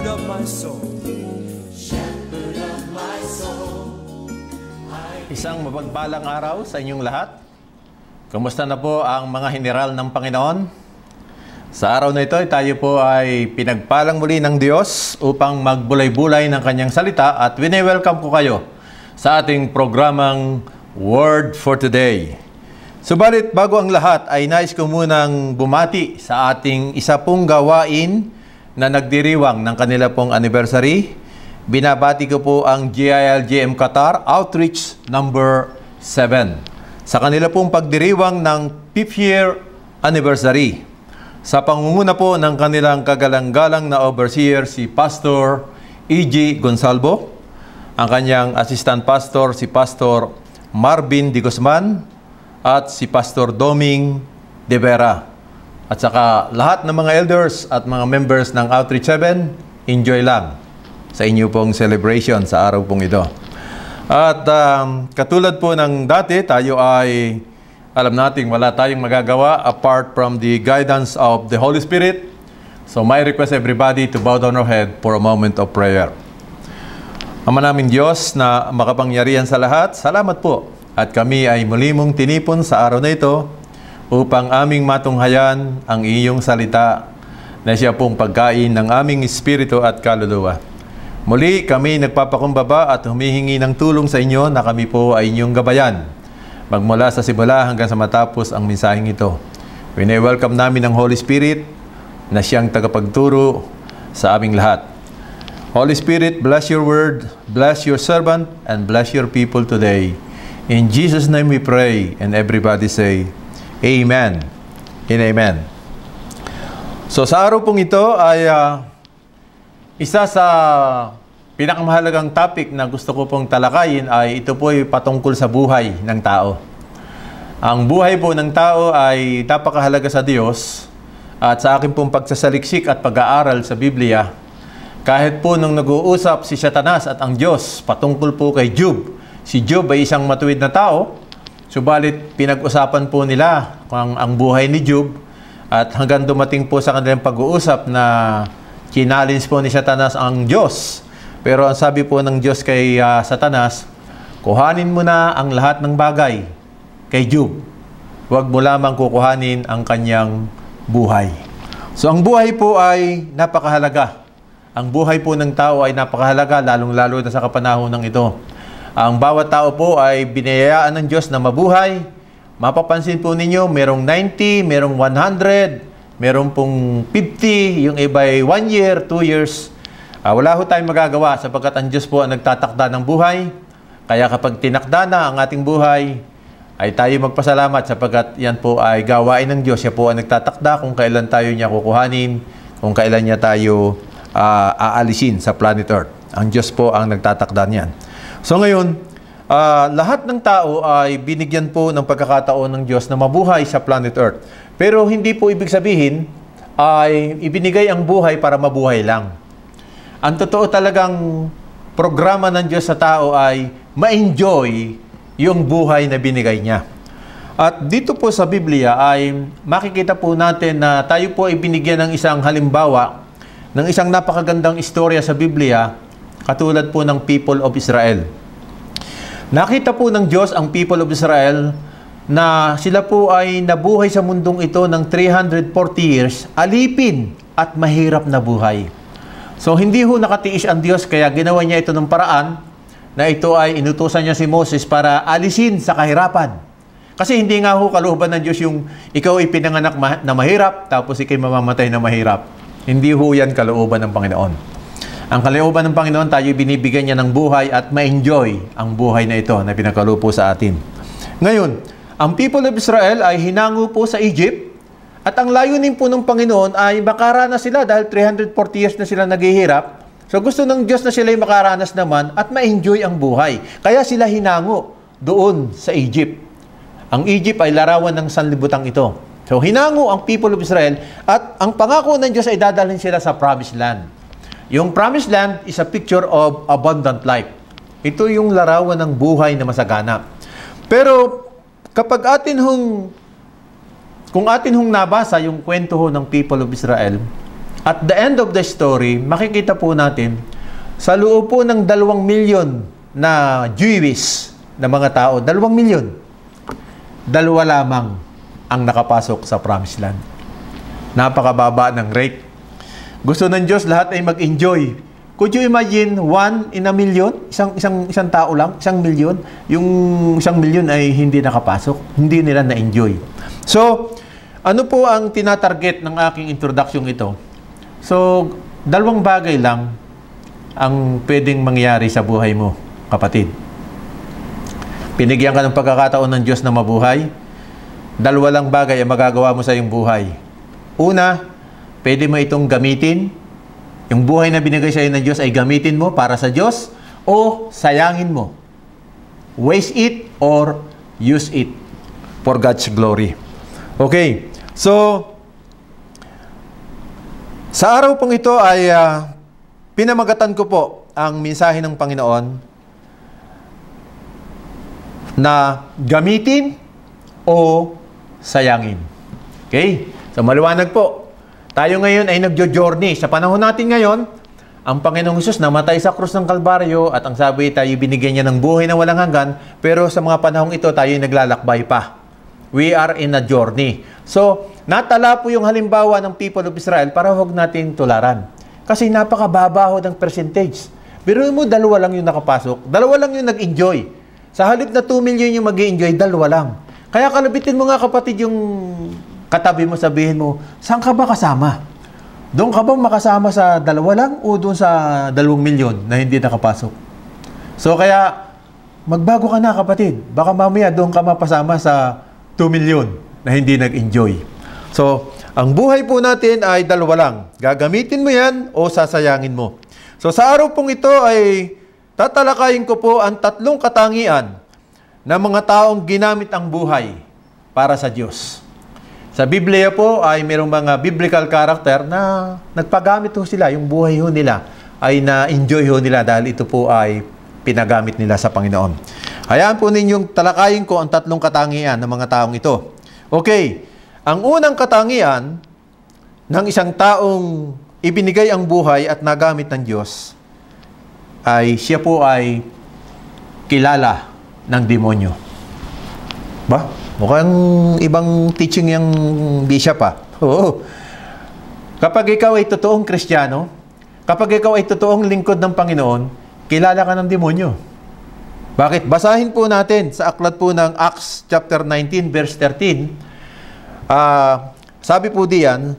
shepherd of my soul. Shepherd of my soul. Isang mapagpalang araw sa inyong lahat. Kumusta na po ang mga general ng Panginoon? Sa araw na ito, tayo po ay pinagpalang muli ng Diyos upang magbulay-bulay ng Kanyang salita at wini-welcome ko kayo sa ating programang Word for Today. Subalit, bago ang lahat, ay nais ko munang bumati sa ating isa pong gawain na nagdiriwang ng kanila pong anniversary. Binabati ko po ang GILGM Qatar Outreach number 7 sa kanila pong pagdiriwang ng 5th year anniversary. Sa pangunguna po ng kanilang kagalang-galang na overseer si Pastor E.G. Gonsalvo, ang kanyang assistant pastor si Pastor Marvin de Guzman at si Pastor Doming de Vera. At saka lahat ng mga elders at mga members ng Outreach 7, enjoy lang sa inyo pong celebration sa araw pong ito. At katulad po ng dati, tayo ay alam nating wala tayong magagawa apart from the guidance of the Holy Spirit. So my request everybody to bow down our head for a moment of prayer. Ama namin Diyos na makapangyarihan sa lahat, salamat po. At kami ay muli mong tinipon sa araw na ito upang aming matunghayan ang iyong salita na siya pong pagkain ng aming espiritu at kaluluwa. Muli kami nagpapakumbaba at humihingi ng tulong sa inyo na kami po ay inyong gabayan magmula sa simula hanggang sa matapos ang mensaheng ito. Wini-welcome namin ang Holy Spirit na siyang tagapagturo sa aming lahat. Holy Spirit, bless your word, bless your servant, and bless your people today. In Jesus' name we pray, and everybody say, Amen and Amen. So sa araw pong ito ay isa sa pinakamahalagang topic na gusto ko pong talakayin ay ito po ay patungkol sa buhay ng tao. Ang buhay po ng tao ay napakahalaga sa Diyos at sa akin pong pagsasaliksik at pag-aaral sa Biblia, kahit po nung nag-uusap si Satanas at ang Diyos patungkol po kay Job. Si Job ay isang matuwid na tao, subalit pinag-usapan po nila ang buhay ni Job at hanggang dumating po sa kanilang pag-uusap na kinalins po ni Satanas ang Diyos. Pero ang sabi po ng Diyos kay Satanas, kuhanin mo na ang lahat ng bagay kay Job. Huwag mo lamang kukuhanin ang kanyang buhay. So ang buhay po ay napakahalaga. Ang buhay po ng tao ay napakahalaga, lalong-lalo na sa kapanahon ng ito. Ang bawat tao po ay binayaan ng Diyos na mabuhay. Mapapansin po ninyo, merong 90, merong 100, merong pong 50, yung iba ay 1 year, 2 years. Wala ho tayong magagawa sapagkat ang Diyos po ang nagtatakda ng buhay. Kaya kapag tinakda na ang ating buhay, ay tayo magpasalamat sapagkat yan po ay gawain ng Diyos. Siya po ang nagtatakda kung kailan tayo niya kukuhanin, kung kailan niya tayo aalisin sa planet Earth. Ang Diyos po ang nagtatakda niyan. So ngayon, lahat ng tao ay binigyan po ng pagkakataon ng Diyos na mabuhay sa planet Earth. Pero hindi po ibig sabihin ay ibinigay ang buhay para mabuhay lang. Ang totoo talagang programa ng Diyos sa tao ay ma-enjoy yung buhay na binigay niya. At dito po sa Biblia ay makikita po natin na tayo po ay binigyan ng isang halimbawa ng isang napakagandang istorya sa Biblia katulad po ng people of Israel. Nakita po ng Diyos ang people of Israel na sila po ay nabuhay sa mundong ito ng 340 years, alipin at mahirap na buhay. So hindi ho nakatiis ang Diyos kaya ginawa niya ito ng paraan na ito ay inutusan niya si Moses para alisin sa kahirapan. Kasi hindi nga ho kalooban ng Diyos yung ikaw ay pinanganak na mahirap tapos ikay mamamatay na mahirap. Hindi ho yan kalooban ng Panginoon. Ang kalooban ng Panginoon, tayo binibigyan niya ng buhay at ma-enjoy ang buhay na ito na pinagkaloob po sa atin. Ngayon, ang people of Israel ay hinango po sa Egypt at ang layunin po ng Panginoon ay makaranas sila dahil 340 years na sila naghihirap. So gusto ng Diyos na sila ay makaranas naman at ma-enjoy ang buhay. Kaya sila hinango doon sa Egypt. Ang Egypt ay larawan ng sanlibutan ito. So hinango ang people of Israel at ang pangako ng Diyos ay dadalhin sila sa promised land. Yung promised land is a picture of abundant life. Ito yung larawan ng buhay na masagana. Pero kapag kung atin hong nabasa yung kwento ho ng people of Israel, At the end of the story, makikita po natin, sa loob po ng 2 milyon na Jewish na mga tao, 2 milyon, 2 lamang ang nakapasok sa Promised Land. Napakababa ng rate. Gusto ng Diyos lahat ay mag-enjoy. Could you imagine 1 in a million? Isang tao lang, 1 milyon. Yung 1 milyon ay hindi nakapasok. Hindi nila na-enjoy. So, ano po ang tinatarget ng aking introduction ito? So, 2 bagay lang ang pwedeng mangyari sa buhay mo, kapatid. Pinigyan ka ng pagkakataon ng Diyos na mabuhay. 2 lang bagay ang magagawa mo sa iyong buhay. Una, pwede mo itong gamitin. Yung buhay na binigay sa iyo ng Diyos ay gamitin mo para sa Diyos o sayangin mo. Waste it or use it for God's glory. Okay. So, sa araw pong ito ay pinamagatan ko po ang mensahe ng Panginoon na gamitin o sayangin. Okay? So, maliwanag po. Tayo ngayon ay nagjo-journey. Sa panahon natin ngayon, ang Panginoong Hesus namatay sa krus ng Kalbaryo at ang sabi tayo binigyan niya ng buhay na walang hanggan, pero sa mga panahong ito tayo ay naglalakbay pa. We are in a journey. So, natala po yung halimbawa ng people of Israel para huwag natin tularan. Kasi napakababaho ng percentage. Pero mo, 2 lang yung nakapasok. 2 lang yung nag-enjoy. Sa halip na 2 million yung mag-enjoy, 2 lang. Kaya kalabitin mo nga kapatid yung katabi mo, sabihin mo, saan ka ba kasama? Doon ka ba makasama sa 2 lang o doon sa 2 milyon na hindi nakapasok? So kaya, magbago ka na kapatid. Baka mamaya doon ka mapasama sa 2 milyon na hindi nag-enjoy. So, ang buhay po natin ay 2 lang. Gagamitin mo yan o sasayangin mo. So sa araw pong ito ay tatalakayin ko po ang 3 katangian ng mga taong ginamit ang buhay para sa Diyos. Sa Biblia po ay mayroong mga biblical character na nagpagamit ho sila. Yung buhay ho nila ay na-enjoy ho nila dahil ito po ay pinagamit nila sa Panginoon. Hayaan po ninyong talakayin ko ang 3 katangian ng mga taong ito. Okay, ang unang katangian ng isang taong ibinigay ang buhay at nagamit ng Diyos ay siya po ay kilala ng demonyo. Ba? Mukhang ibang teaching yung bishop pa. Oo. Kapag ikaw ay totoong Kristiyano, kapag ikaw ay totoong lingkod ng Panginoon, kilala ka ng demonyo. Bakit? Basahin po natin sa aklat po ng Acts chapter 19 verse 13. Sabi po diyan,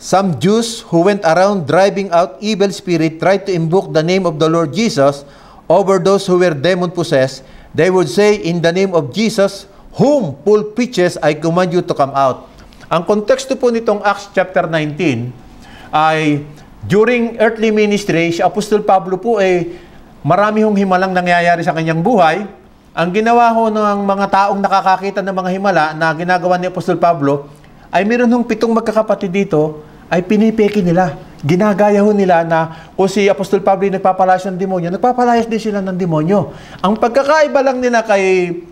some Jews who went around driving out evil spirit tried to invoke the name of the Lord Jesus over those who were demon-possessed. They would say, in the name of Jesus, whom Paul preaches, I command you to come out. Ang konteksto po nitong Acts chapter 19 ay during earthly ministry, si Apostol Pablo po ay marami hong himalang nangyayari sa kanyang buhay. Ang ginawa ho ng mga taong nakakakita ng mga himala na ginagawa ni Apostol Pablo ay meron hong 7 magkakapatid dito ay pinipeki nila. Ginagaya ho nila na kung si Apostol Pablo ay nagpapalayas ng demonyo, nagpapalayas din sila ng demonyo. Ang pagkakaiba lang nila kay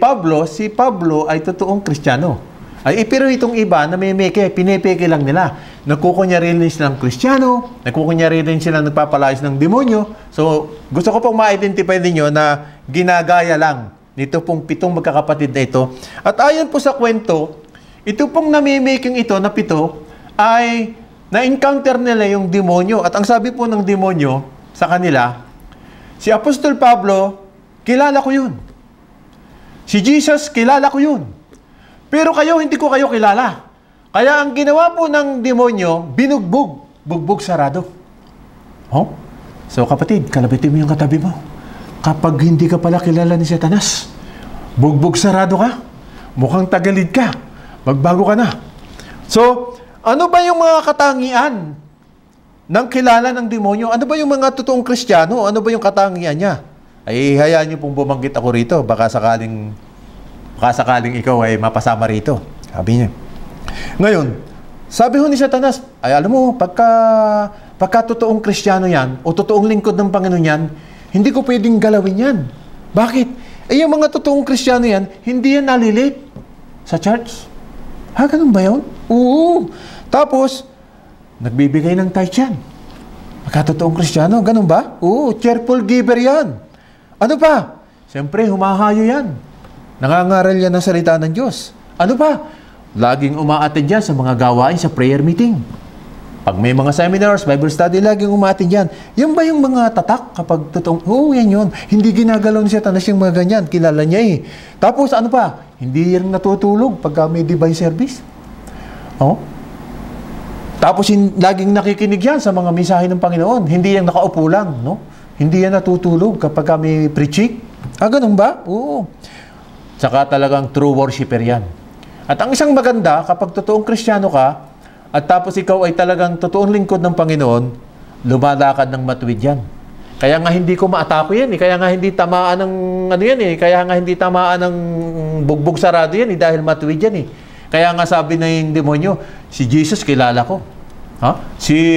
Pablo, si Pablo ay totoong Kristiyano. Pero itong iba na pinipeke lang nila. Nagkukunyari rin silang Kristiyano, nagkukunyari rin silang nagpapalayas ng demonyo. So, gusto ko pong ma-identify ninyo na ginagaya lang nito pong 7 magkakapatid na ito. At ayon po sa kwento, ito pong namimiking ito na 7 ay na-encounter nila yung demonyo. At ang sabi po ng demonyo sa kanila, si Apostol Pablo, kilala ko yun. Si Jesus, kilala ko yun. Pero kayo, hindi ko kayo kilala. Kaya ang ginawa po ng demonyo, binugbog. Bugbog sarado. Oh? So kapatid, kalabitin mo yung katabi mo. Kapag hindi ka pala kilala ni Satanas, bugbog sarado ka, mukhang tagalid ka, magbago ka na. So, ano ba yung mga katangian ng kilala ng demonyo? Ano ba yung mga totoong Kristiyano? Ano ba yung katangian niya? Ay, hayaan niyo pong bumanggit ako rito. Baka sakaling ikaw ay mapasama rito. Sabi niya. Ngayon, sabi ho ni Satanas, ay alam mo, pagka totoong Kristiyano yan, o totoong lingkod ng Panginoon yan, hindi ko pwedeng galawin yan. Bakit? Yung mga totoong Kristiyano yan, hindi yan nalilate sa church. Ha, ganun ba yun? Oo. Tapos, nagbibigay ng tithe yan. Magkatotoong Kristiyano, ganun ba? Oo, cheerful giver yan. Ano pa? Siyempre, humahayo yan. Nangangaral yan ng salita ng Diyos. Ano pa? Laging umaattend yan sa mga gawain sa prayer meeting. Pag may mga seminars, Bible study, laging umaattend yan. Yan ba yung mga tatak kapag totoong, yan yun. Hindi ginagalaw ni Satanas yung mga ganyan. Kilala niya eh. Tapos ano pa? Hindi yan natutulog pagka may divine service. Tapos laging nakikinig yan sa mga mensahe ng Panginoon. Hindi yan nakaupo lang, no? Hindi yan natutulog kapag may preaching. Ganun ba? Oo. Tsaka talagang true worshiper yan. At ang isang maganda, kapag totoong Kristiyano ka, at tapos ikaw ay talagang totoong lingkod ng Panginoon, lumalakad ng matuwid yan. Kaya nga hindi ko maatako yan eh. Kaya nga hindi tamaan ng Kaya nga hindi tamaan ng bugbog sarado yan eh, dahil matuwid yan eh. Kaya nga sabi ng demonyo, si Jesus kilala ko. Si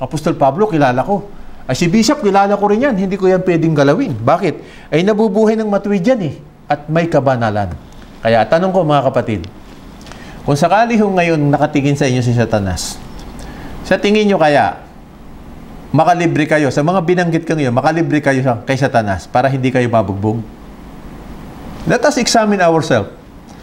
Apostol Pablo kilala ko. Si Bishop kilala ko rin yan. Hindi ko yan pwedeng galawin. Bakit? Ay nabubuhay ng matuwid yan eh. At may kabanalan. Kaya tanong ko mga kapatid, kung sakali ngayon nakatingin sa inyo si Satanas, sa tingin nyo kaya, makalibre kayo, sa mga binanggit ko ngayon, makalibre kayo kay Satanas para hindi kayo mabugbog? Let us examine ourselves.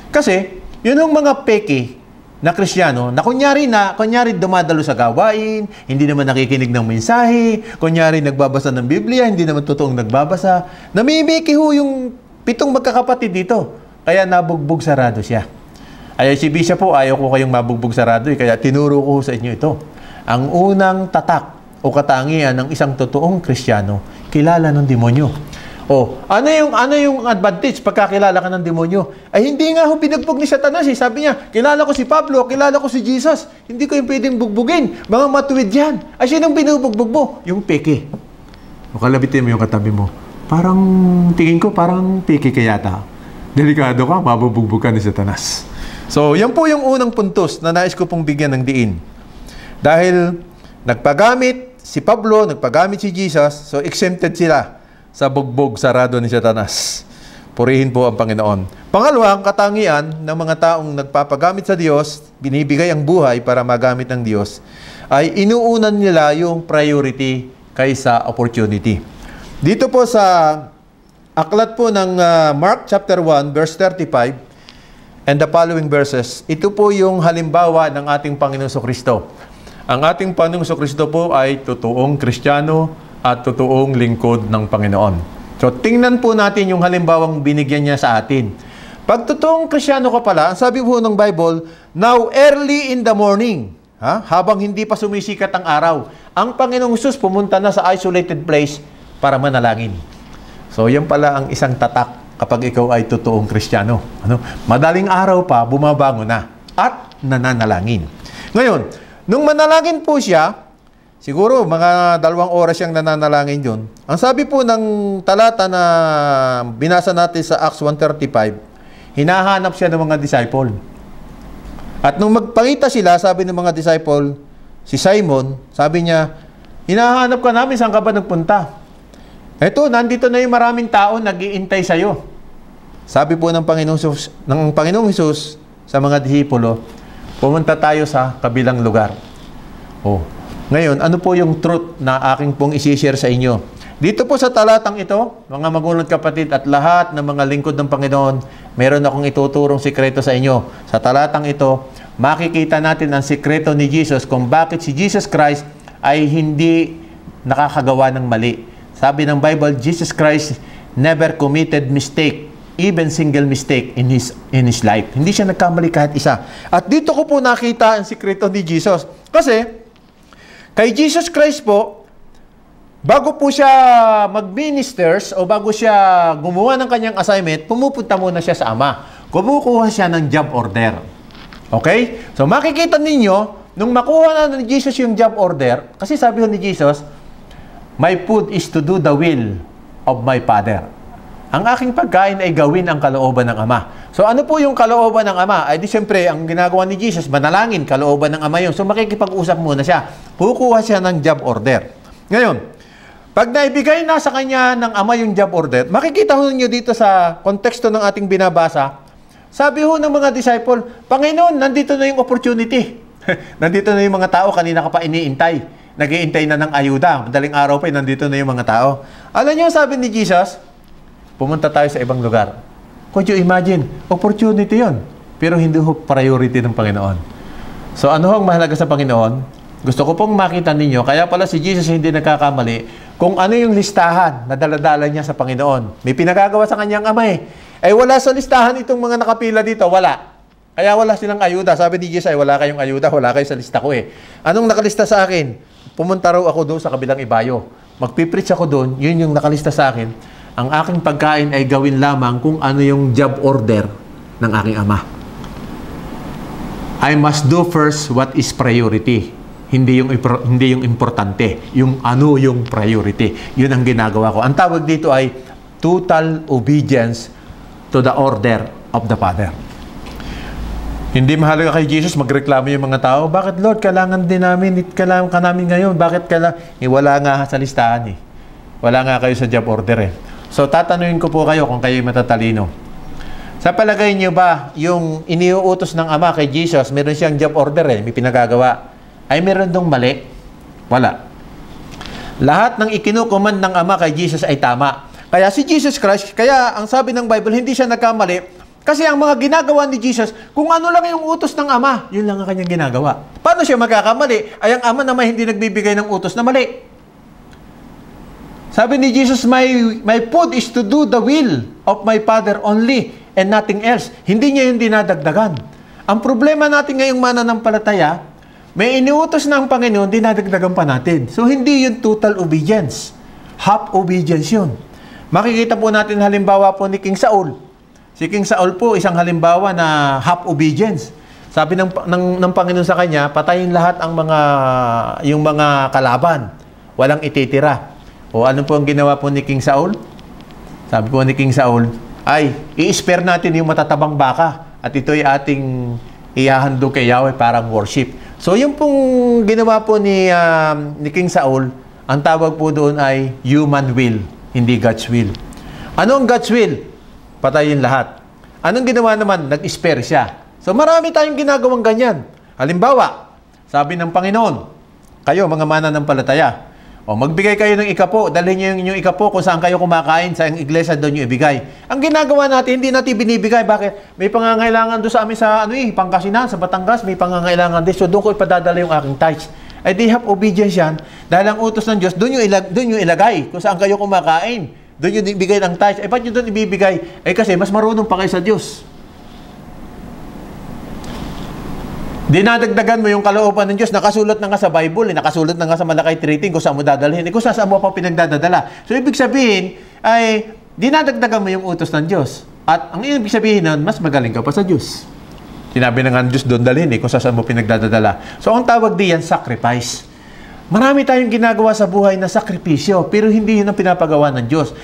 Kasi, yun yung mga peke na Kristiyano na kunyari dumadalo sa gawain, hindi naman nakikinig ng mensahe, kunyari nagbabasa ng Biblia, hindi naman totoong nagbabasa, namimiki yung 7 magkakapatid dito. Kaya nabugbog sarado siya. Ay si Bishop po, ayaw ko kayong mabugbog sarado kaya tinuro ko sa inyo ito. Ang unang tatak o katangian ng isang totoong Kristiyano, kilala ng demonyo. Ano yung advantage pagkakilala ka ng demonyo? Ay hindi nga binugbog ni Satanas. Sabi niya, kilala ko si Pablo, kilala ko si Jesus. Hindi ko yung pwedeng bugbugin. Mga matuwid yan. Ay sinong binubugbog mo? Yung peke. O kalabitin mo yung katabi mo. Parang, tingin ko, parang peke ka yata. Delikado ka, mabubugbog ka ni Satanas. So, yan po yung unang puntos na nais ko pong bigyan ng diin. Dahil nagpagamit si Pablo, nagpagamit si Jesus, so exempted sila sa bugbog sarado ni Satanas. Purihin po ang Panginoon. Pangalawa, ang katangian ng mga taong nagpapagamit sa Diyos, binibigay ang buhay para magamit ng Diyos, ay inuunan nila yung priority kaysa opportunity. Dito po sa aklat po ng Mark chapter 1 verse 35 and the following verses, ito po yung halimbawa ng ating Panginoong Kristo. Ang ating Panginoong Kristo po ay totoong Kristiyano at totoong lingkod ng Panginoon. So, tingnan po natin yung halimbawang binigyan niya sa atin. Pag totoong Kristiyano ka pala, ang sabi po ng Bible, now early in the morning, habang hindi pa sumisikat ang araw, ang Panginoong Hesus pumunta na sa isolated place para manalangin. So, yan pala ang isang tatak kapag ikaw ay totoong Kristiyano. Madaling araw pa, bumabangon na at nananalangin. Ngayon, nung manalangin po siya, siguro mga 2 oras siyang nananalangin yun. Ang sabi po ng talata na binasa natin sa Acts 1:35, hinahanap siya ng mga disciple. At nung magpakita sila, sabi ng mga disciple, si Simon, sabi niya, hinahanap ka namin, saan ka ba nagpunta? Eto, nandito na yung maraming tao nag-iintay sa'yo. Sabi po ng Panginoong Hesus sa mga disipulo, pumunta tayo sa kabilang lugar. Ngayon, ano po yung truth na aking pong isi-share sa inyo? Dito po sa talatang ito, mga magulang kapatid at lahat ng mga lingkod ng Panginoon, meron akong ituturong sikreto sa inyo. Sa talatang ito, makikita natin ang sikreto ni Jesus kung bakit si Jesus Christ ay hindi nakakagawa ng mali. Sabi ng Bible, Jesus Christ never committed mistake, even single mistake in his life. Hindi siya nagkamali kahit isa. At dito ko po nakita ang sikreto ni Jesus. Kasi, kay Jesus Christ po, bago po siya mag-ministers o bago siya gumawa ng kanyang assignment, pumupunta muna siya sa Ama. Kumukuha siya ng job order. Okay? So, makikita ninyo, nung makuha na ni Jesus yung job order, kasi sabi ni Jesus, my food is to do the will of my Father. Ang aking pagkain ay gawin ang kalooban ng Ama. So ano po yung kalooban ng Ama? Ay di siyempre, ang ginagawa ni Jesus, manalangin, kalooban ng Ama yun. So makikipag-usap muna siya. Kukuha siya ng job order. Ngayon, pag naibigay na sa kanya ng Ama yung job order, makikita ho ninyo dito sa konteksto ng ating binabasa, sabi ho ng mga disciple, Panginoon, nandito na yung opportunity. Nandito na yung mga tao, kanina ka pa iniintay. Nag-iintay na ng ayuda. Madaling araw pa, nandito na yung mga tao. Alam niyo, sabi ni Jesus, pumunta tayo sa ibang lugar. Could you imagine? Opportunity yon, pero hindi ho priority ng Panginoon. So ano ang mahalaga sa Panginoon? Gusto ko pong makita ninyo, kaya pala si Jesus hindi nagkakamali, kung ano yung listahan na daladala niya sa Panginoon. May pinagagawa sa kanyang ama eh. Ay wala sa listahan itong mga nakapila dito, wala. Kaya wala silang ayuda. Sabi ni Jesus ay wala kayong ayuda, wala kayo sa lista ko eh. Anong nakalista sa akin? Pumunta raw ako doon sa kabilang ibayo. Magpipreach ako doon, yun yung nakalista sa akin. Ang aking pagkain ay gawin lamang kung ano yung job order ng aking ama. I must do first what is priority. Hindi yung importante. Yung ano yung priority. Yun ang ginagawa ko. Ang tawag dito ay total obedience to the order of the Father. Hindi mahalaga kay Jesus, magreklamo yung mga tao. Bakit Lord, kailangan din namin, kailangan ka namin ngayon. Bakit kailangan? Wala nga sa listahan eh. Wala nga kayo sa job order eh. So, tatanungin ko po kayo kung kayo'y matatalino. Sa palagay niyo ba, yung iniuutos ng Ama kay Jesus, meron siyang job order eh, may pinagagawa. Ay meron dong mali? Wala. Lahat ng ikinukuman ng Ama kay Jesus ay tama. Kaya si Jesus Christ, kaya ang sabi ng Bible, hindi siya nagkamali. Kasi ang mga ginagawa ni Jesus, kung ano lang yung utos ng Ama, yun lang ang kanyang ginagawa. Paano siya magkakamali? Ay ang Ama naman hindi nagbibigay ng utos na mali. Sabi ni Jesus, my food is to do the will of my Father only and nothing else. Hindi niya yung dinadagdagan. Ang problema natin ngayong mananampalataya, may iniutos ng Panginoon, dinadagdagan pa natin. So hindi yun total obedience. Half obedience yun. Makikita po natin halimbawa po ni King Saul. Si King Saul po, isang halimbawa na half obedience. Sabi ng Panginoon sa kanya, patayin lahat yung mga kalaban. Walang ititira. O ano po ang ginawa po ni King Saul? Sabi po ni King Saul, ay, i-spare natin yung matatabang baka. At ito'y ating ihahandog kay Yahweh parang worship. So yung pong ginawa po ni King Saul, ang tawag po doon ay human will, hindi God's will. Ano ang God's will? Patayin lahat. Anong ginawa naman? Nag-spare siya. So marami tayong ginagawang ganyan. Halimbawa, sabi ng Panginoon, kayo mga mananampalataya, o magbigay kayo ng ikapo, dalhin niyo yung inyong ikapo kung saan kayo kumakain, sa iglesia doon nyo ibigay. Ang ginagawa natin, hindi natin binibigay. Bakit? May pangangailangan doon sa amin sa Pangasinan, sa Batangas, may pangangailangan din. So doon ko ipadadala yung aking tithes. Ay di have obedience yan. Dahil ang utos ng Diyos, doon nyo ilagay kung saan kayo kumakain. Doon nyo ibigay ng tithes. Eh, ba't nyo doon ibibigay? Eh, kasi mas marunong pa kayo sa Diyos. Dinadagdagan mo yung kalooban ng Diyos. Nakasulat na nga sa Bible, nakasulat na nga sa Malakay 3:10 kung saan mo dadalhin. Kung saan mo pa pinagdadala. So, ibig sabihin, ay dinadagdagan mo yung utos ng Diyos. At ang ibig sabihin nun, mas magaling ka pa sa Diyos. Sinabi na nga ng Diyos doon dalhin, kung saan mo pinagdadala. So, ang tawag diyan, sacrifice. Marami tayong ginagawa sa buhay na sakripisyo, pero hindi yun ang pinapagawa ng Diyos.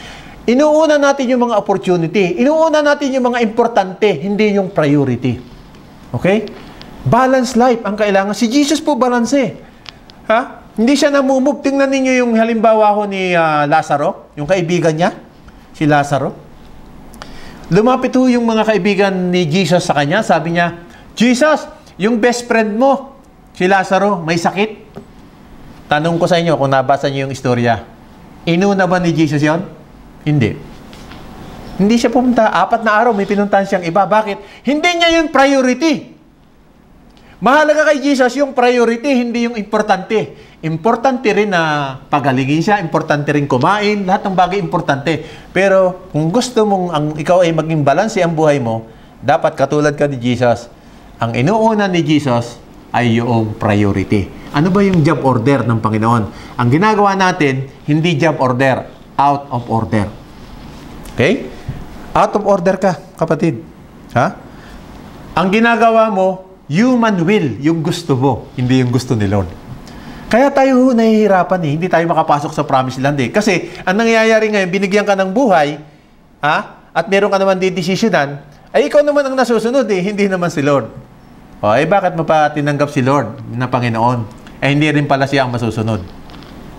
Inuuna natin yung mga opportunity. Inuuna natin yung mga importante, hindi yung priority. Okay? Balance life ang kailangan. Si Jesus po balance eh. Ha? Hindi siya namumove. Tingnan ninyo yung halimbawa ko ni Lazaro, yung kaibigan niya, si Lazaro. Lumapit ho yung mga kaibigan ni Jesus sa kanya. Sabi niya, Jesus, yung best friend mo, si Lazaro, may sakit. Tanong ko sa inyo kung nabasa niyo yung istorya. Inuna ba ni Jesus yon? Hindi. Hindi siya pumunta. 4 na araw, may pinuntahan siyang iba. Bakit? Hindi niya yung priority. Mahalaga kay Jesus yung priority, hindi yung importante. Importante rin na pagalingin siya, importante rin kumain, lahat ng bagay importante. Pero kung gusto mong ikaw ay maging balanse ang buhay mo, dapat katulad ka ni Jesus. Ang inuuna ni Jesus ay yung priority. Ano ba yung job order ng Panginoon? Ang ginagawa natin, hindi job order, out of order. Okay? Out of order ka, kapatid. Ha? Ang ginagawa mo, human will, yung gusto mo, hindi yung gusto ni Lord. Kaya tayo nahihirapan eh, hindi tayo makapasok sa promised land eh. Kasi, ang nangyayari ngayon, binigyan ka ng buhay, at meron ka naman didesisyonan, ay ikaw naman ang nasusunod eh, hindi naman si Lord. O, bakit mo pa tinanggap si Lord na Panginoon? Hindi rin pala siya ang masusunod.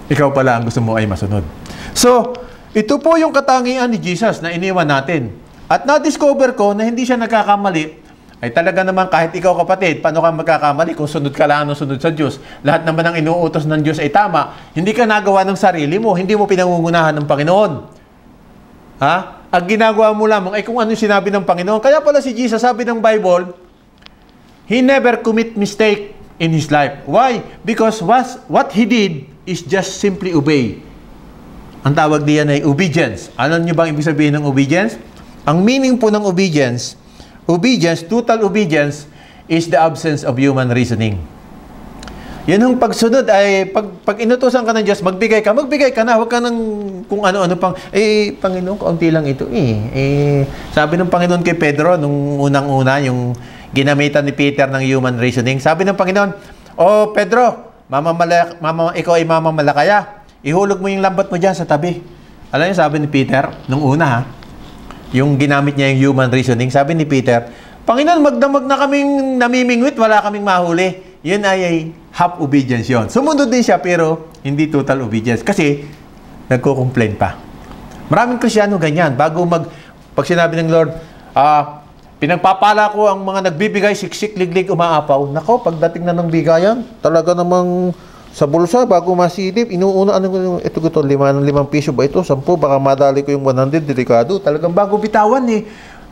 Ikaw pala ang gusto mo ay masunod. So, ito po yung katangian ni Jesus na iniwan natin. At na-discover ko na hindi siya nagkakamali. ay talaga naman kahit ikaw kapatid, paano ka magkakamali kung sunod ka lang ng sunod sa Diyos? Lahat naman ng inuutos ng Diyos ay tama. Hindi ka nagawa ng sarili mo, hindi mo pinangungunahan ng Panginoon. Ha? Ang ginagawa mo lamang ay kung ano sinabi ng Panginoon. Kaya pala si Jesus, sabi ng Bible, He never commit mistake in His life. Why? Because what He did is just simply obey. Ang tawag diyan ay obedience. Alam niyo bang ibig sabihin ng obedience? Ang meaning po ng obedience, total obedience, is the absence of human reasoning. Yan yung pagsunod ay, pag inutusan ka ng Diyos, magbigay ka na, huwag ka ng kung ano-ano pang, Panginoon, kaunti lang ito sabi ng Panginoon kay Pedro, nung unang-una, yung ginamitan ni Peter ng human reasoning, sabi ng Panginoon, Pedro, ikaw ay mamamalakaya, ihulog mo yung lambat mo dyan sa tabi. Alam niyo, sabi ni Peter, nung una yung ginamit niya yung human reasoning, sabi ni Peter, Panginoon, magdamag na kaming namimingwit, wala kaming mahuli. Yun ay half obedience yun. Sumunod din siya, pero hindi total obedience. Kasi, nagko-complain pa. Maraming Kristyano ganyan. Pag sinabi ng Lord, pinagpapala ko ang mga nagbibigay, siksik, liglig, umaapaw. Nako, pagdating na ng bigayan, talaga namang sa bulsa, bago masilip, inuuna, ito 5 piso ba ito? 10, baka madali ko yung 100, delikado. Talagang bago bitawan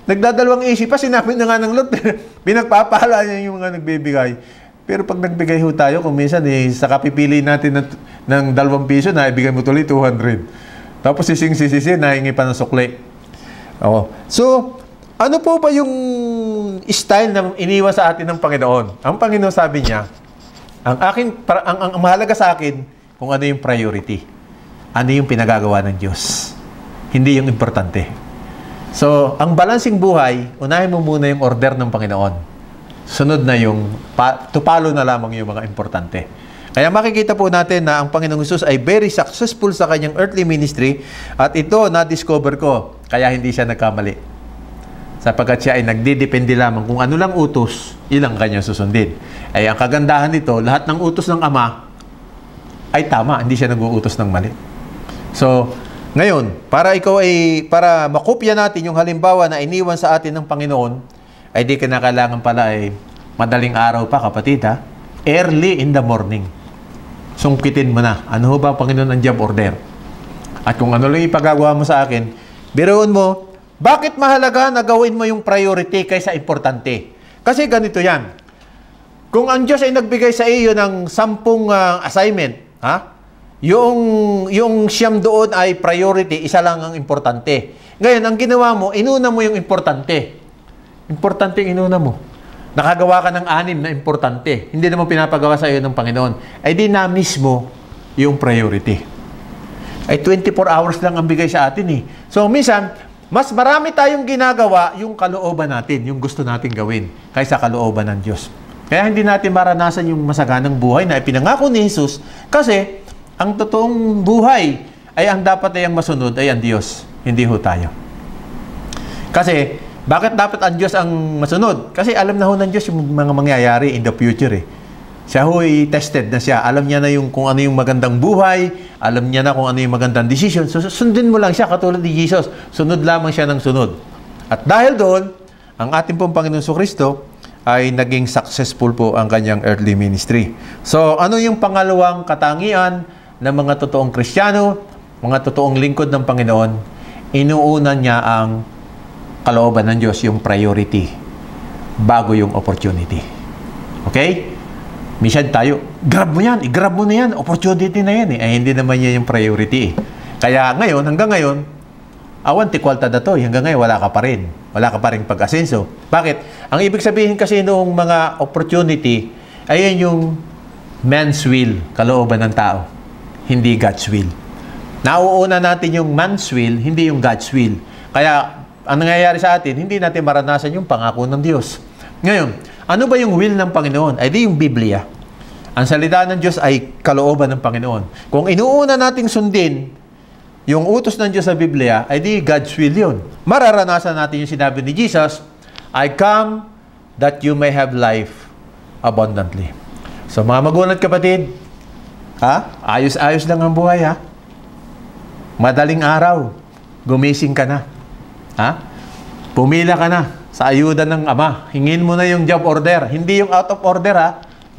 nagdadalawang isip pa, sinabi na nga ng Lord, pinagpapala niya yung mga nagbibigay. Pero pag nagbigay ho tayo, kung minsan, sa kapipili natin ng 2 piso, naibigay mo tuloy 200. Tapos sising-sisisi, nahingi pa ng sukli. So, ano po ba yung style na iniwan sa atin ng Panginoon? Ang Panginoon sabi niya, ang mahalaga sa akin, kung ano yung priority. Ano yung pinagagawa ng Diyos. Hindi yung importante. So, ang balancing buhay, unahin mo muna yung order ng Panginoon. Sunod na yung, tupalo na lamang yung mga importante. Kaya makikita po natin na ang Panginoong Hesus ay very successful sa kanyang earthly ministry at ito na-discover ko, kaya hindi siya nagkamali. Sapagkat siya ay nagdidepende lamang kung ano lang utos, ilang kanyang susundin. Ay ang kagandahan nito, lahat ng utos ng Ama ay tama, hindi siya nag-uutos ng mali. So, ngayon, para makopya natin yung halimbawa na iniwan sa atin ng Panginoon, ay di kinakailangan pala ay madaling araw pa, kapatid, ha? Early in the morning. Sungkitin mo na. Ano ba, Panginoon, ang job order? At kung ano lang ipagagawa mo sa akin, biruin mo, bakit mahalaga na gawin mo yung priority kaysa importante? Kasi ganito yan. Kung ang Diyos ay nagbigay sa iyo ng 10 assignment, yung siyam doon ay priority, isa lang ang importante. Ngayon, ang ginawa mo, inuna mo yung importante. Importante inuna mo. Nakagawa ka ng 6 na importante. Hindi naman pinapagawa sa iyo ng Panginoon. Ay di na mismo yung priority. Ay 24 hours lang ang bigay sa atin . So, minsan, mas marami tayong ginagawa yung kalooban natin, yung gusto natin gawin, kaysa kalooban ng Diyos. Kaya hindi natin maranasan yung masaganang buhay na ipinangako ni Jesus kasi ang totoong buhay ay ang dapat ay ang masunod ay ang Diyos, hindi ho tayo. Kasi, bakit dapat ang Diyos ang masunod? Kasi alam na ho ng Diyos yung mga mangyayari in the future . Siya ho ay tested na siya. Alam niya na kung ano yung magandang buhay, alam niya na kung ano yung magandang decision. So, sundin mo lang siya katulad ni Jesus. Sunod lamang siya ng sunod. At dahil doon, ang ating pong Panginoon Jesucristo ay naging successful po ang kanyang earthly ministry. So, ano yung pangalawang katangian ng mga totoong Kristiyano, mga totoong lingkod ng Panginoon? Inuuna niya ang kalooban ng Diyos, yung priority, bago yung opportunity. Okay? Minsan tayo, grab mo yan, i-grab mo na yan, opportunity na yan . Ay, hindi naman yan yung priority . Kaya ngayon, hanggang ngayon, awan tikwalta na to, hanggang ngayon wala ka pa rin. Wala ka pa rin pag-asenso. Bakit? Ang ibig sabihin kasi noong mga opportunity, ayan yung man's will, kalooban ng tao. Hindi God's will. Nauuna natin yung man's will, hindi yung God's will. Kaya, ang nangyayari sa atin, hindi natin maranasan yung pangako ng Diyos. Ngayon, ano ba yung will ng Panginoon? Ay di yung Biblia. Ang salita ng Diyos ay kalooban ng Panginoon. Kung inuuna nating sundin yung utos ng Diyos sa Biblia, ay di God's will yun. Mararanasan natin yung sinabi ni Jesus, I come that you may have life abundantly. So mga magulang at kapatid, ayos-ayos lang ang buhay . Madaling araw, gumising ka na. Pumila ka na. sa ayuda ng Ama. Hingin mo na yung job order. Hindi yung out of order ha.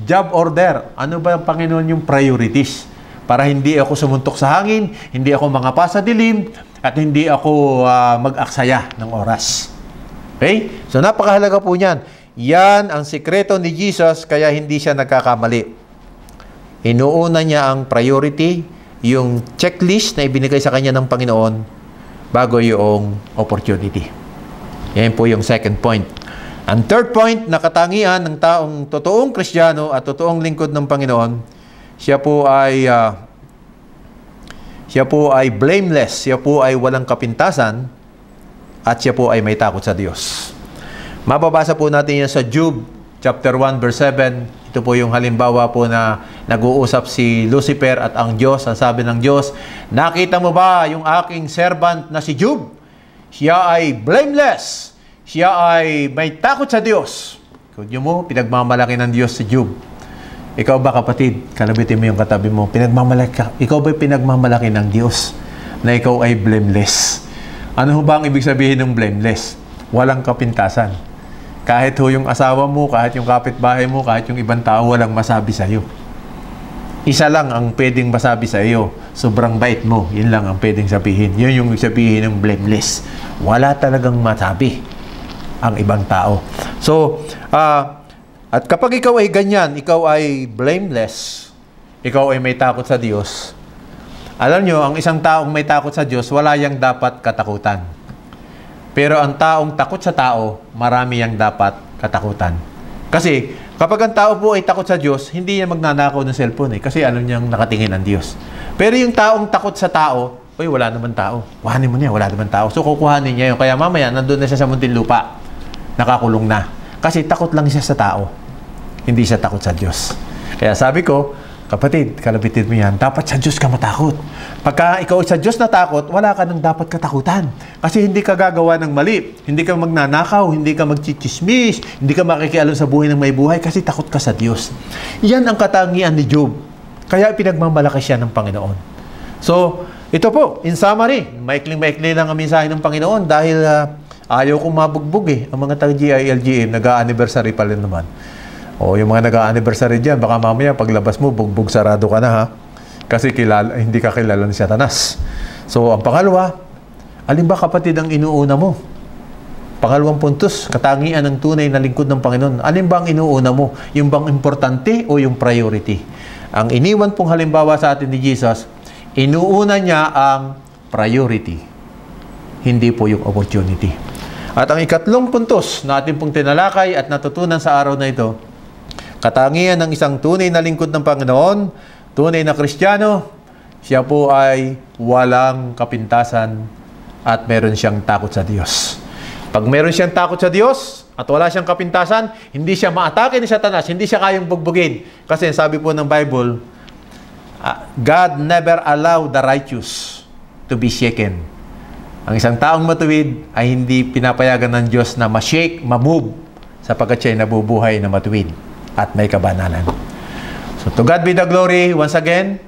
Job order. Ano ba ang Panginoon yung priorities? Para hindi ako sumuntok sa hangin, hindi ako mangapa sa dilim, at hindi ako mag-aksaya ng oras. Okay? So napakahalaga po niyan. Yan ang sikreto ni Jesus, kaya hindi siya nagkakamali. Inuuna niya ang priority, yung checklist na ibinigay sa kanya ng Panginoon, bago yung opportunity. Yan po yung second point. Ang third point na katangian ng taong totoong Kristiyano at totoong lingkod ng Panginoon, siya po ay blameless, siya po ay walang kapintasan, at siya po ay may takot sa Diyos. Mababasa po natin yan sa Job chapter 1 verse 7. Ito po yung halimbawa po na nag-uusap si Lucifer at ang Diyos. Ang sabi ng Diyos, nakita mo ba yung aking servant na si Job? Siya ay blameless. Siya ay may takot sa Diyos. Kung mo, pinagmamalaki ng Diyos si Job. Ikaw ba kapatid, kalabitin mo yung katabi mo, ikaw ba pinagmamalaki ng Diyos na ikaw ay blameless? Ano ba ang ibig sabihin ng blameless? Walang kapintasan. Kahit ho yung asawa mo, kahit yung kapitbahay mo, kahit yung ibang tao, walang masabi sa iyo. Isa lang ang pwedeng masabi sa iyo, sobrang bait mo. Yun lang ang pwedeng sabihin. Yun yung sabihin ng blameless. Wala talagang masabi ang ibang tao. So, at kapag ikaw ay ganyan, ikaw ay blameless, ikaw ay may takot sa Diyos, alam nyo, ang isang taong may takot sa Diyos, wala yang dapat katakutan. Pero ang taong takot sa tao, marami yang dapat katakutan. Kasi, kapag ang tao po ay takot sa Diyos, hindi niya magnanakaw ng cellphone kasi alam niyang nakatingin ang Diyos. Pero yung taong takot sa tao, wala naman tao. Kuhanin mo niya, wala naman tao. So, kukuhanin niya yun. Kaya mamaya, nandun na siya sa Muntinlupa. Nakakulong na. Kasi takot lang siya sa tao. Hindi siya takot sa Diyos. Kaya sabi ko, kapatid, kalabitin mo yan, dapat sa Diyos ka matakot. Pagka ikaw sa Diyos natakot, wala ka nang dapat katakutan. Kasi hindi ka gagawa ng mali. Hindi ka magnanakaw, hindi ka magchichismis, hindi ka makikialam sa buhay ng may buhay kasi takot ka sa Diyos. Yan ang katangian ni Job. Kaya pinagmamalaki siya ng Panginoon. So, ito po, in summary, maikling-maikli lang ang mensahe ng Panginoon dahil ayaw kong mabugbog Ang mga taga-GILGM, nag-a-anniversary pa rin naman. O yung mga nag-a-anniversary dyan, baka mamaya paglabas mo, bugbog sarado ka na ha. Kasi hindi ka kilala ni Satanas. So, ang pangalawa, alin ba kapatid ang inuuna mo? Pangalawang puntos, katangian ng tunay na lingkod ng Panginoon. Alin ba ang inuuna mo? Yung bang importante o yung priority? Ang iniwan pong halimbawa sa atin ni Jesus, inuuna niya ang priority. Hindi po yung opportunity. At ang ikatlong puntos na atin pong tinalakay at natutunan sa araw na ito, katangian ng isang tunay na lingkod ng Panginoon, tunay na Kristiyano, siya po ay walang kapintasan at meron siyang takot sa Diyos. Pag meron siyang takot sa Diyos at wala siyang kapintasan, hindi siya maatake ni Satanas, hindi siya kayang bugbugin. Kasi sabi po ng Bible, God never allow the righteous to be shaken. Ang isang taong matuwid ay hindi pinapayagan ng Diyos na ma-shake, ma-move, sapagkat siya ay nabubuhay na matuwid at may kabanalan. So to God be the glory once again.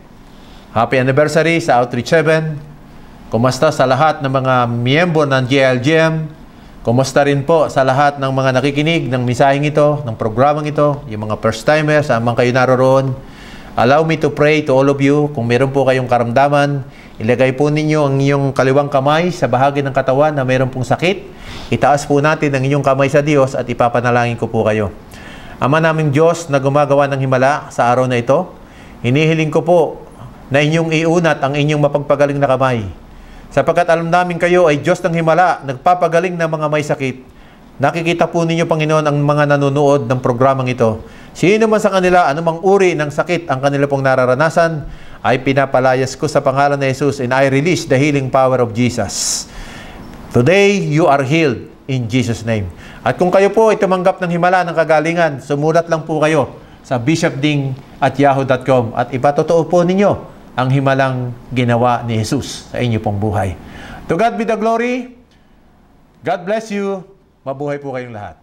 Happy anniversary sa Outreach 7. Kumusta sa lahat ng mga miyembro ng GLGM. Kumusta rin po sa lahat ng mga nakikinig ng misaheng ito, ng programang ito, yung mga first-timers, saan man kayo naroroon. Allow me to pray to all of you. Kung meron po kayong karamdaman, ilagay po ninyo ang inyong kaliwang kamay sa bahagi ng katawan na meron pong sakit. Itaas po natin ang inyong kamay sa Diyos at ipapanalangin ko po kayo. Ama naming Diyos na gumagawa ng himala sa araw na ito, hinihiling ko po na inyong iunat ang inyong mapagpagaling na kamay. Sapagkat alam namin kayo ay Diyos ng himala, nagpapagaling ng mga may sakit. Nakikita po ninyo, Panginoon, ang mga nanonood ng programang ito. Sino man sa kanila, anumang uri ng sakit ang kanila pong nararanasan, ay pinapalayas ko sa pangalan ni Jesus and I release the healing power of Jesus. Today, you are healed in Jesus' name. At kung kayo po ay tumanggap ng himala ng kagalingan, sumulat lang po kayo sa bishopding@yahoo.com at ipatotoo po ninyo ang himalang ginawa ni Jesus sa inyo pong buhay. To God be the glory. God bless you. Mabuhay po kayong lahat.